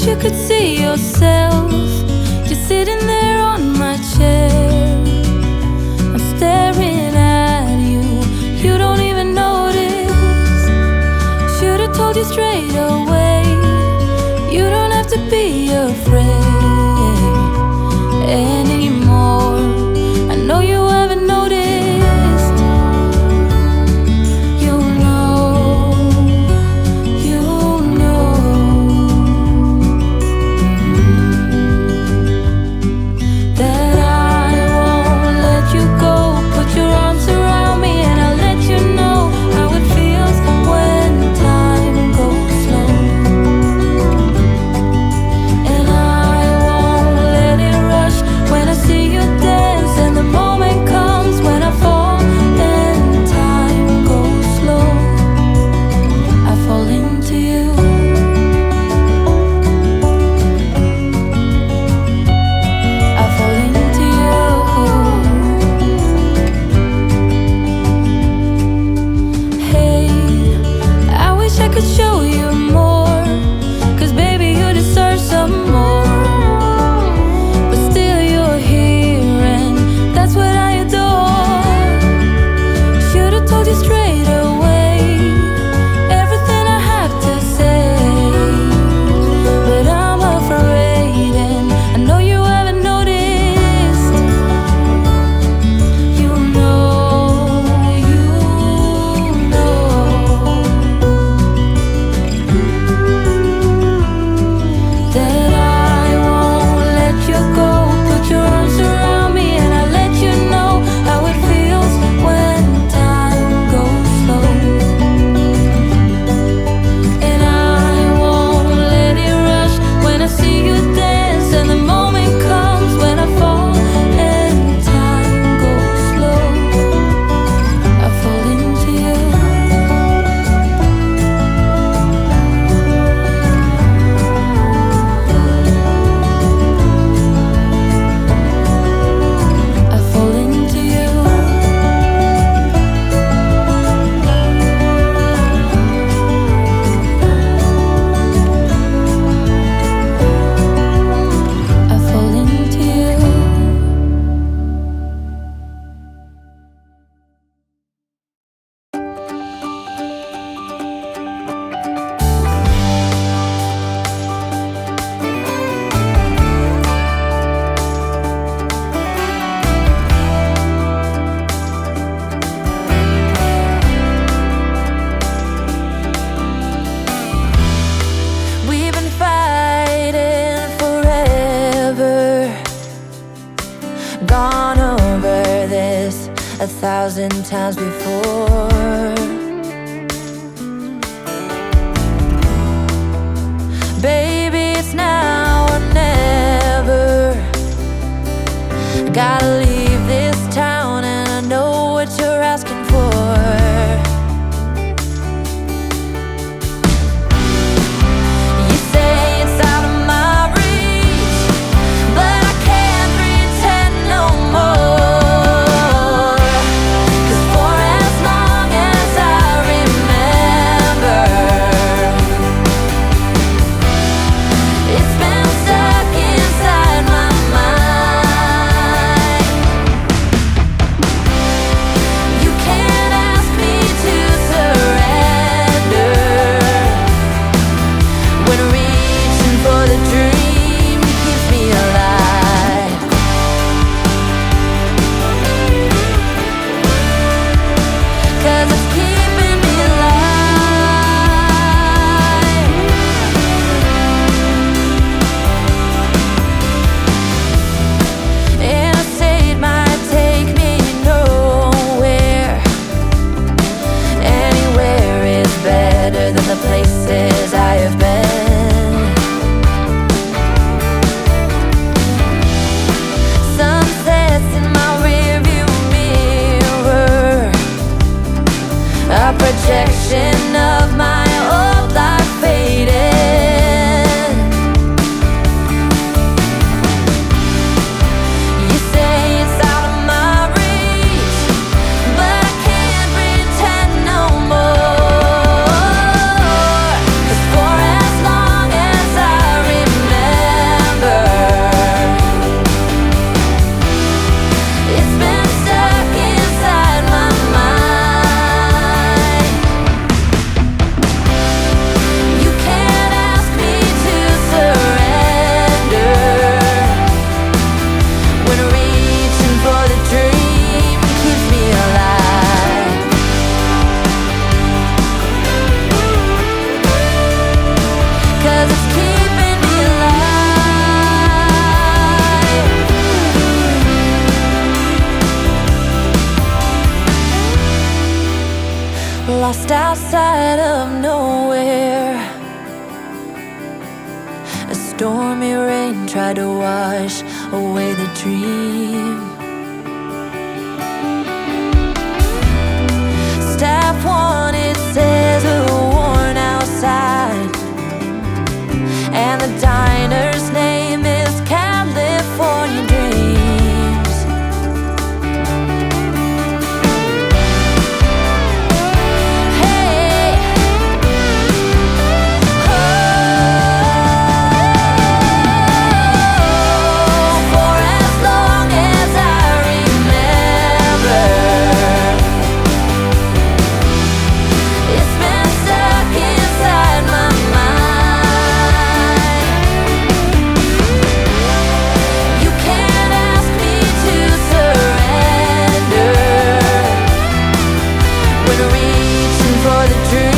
you could see yourself. You're sitting there on my chair. I'm staring at you. You don't even notice. Should've told you straight away. You don't have to be afraid anymore. I know you haven't noticed. You know that I won't let you go. Put your arms around me and I'll let you know how it feels when time goes slow. And I won't let it rush when I see you dance, and the moment comes when I fall and time goes slow. I fall into you. I fall into you. Hey, I wish I could show you more, 'cause baby you deserve some more. But still you're here and that's what I adore. Should've told you straight away everything I have to say, but I'm afraid and I know you haven't noticed. You know that I won't let you go. Put your arms around me and I'll let you know how it feels when time goes slow. And I won't let it rush when I see you dance, and the moment comes when I fall and time goes slow. I fall into you. I fall into you. I fall into you. We've been fighting forever, gone over this 1,000 times before. Baby, it's now or never. Gotta leave this town and I know what you're asking for. You say it's out of my reach, but I can't pretend no more. 'Cause for as long as I lost outside of nowhere. A stormy rain tried to wash away the dream. Staff one, it says a worn outside, and the diner's name is California Dreams. Hey, oh, for as long as I remember, it's been stuck inside my mind. You can't ask me to surrender when reaching for the dream.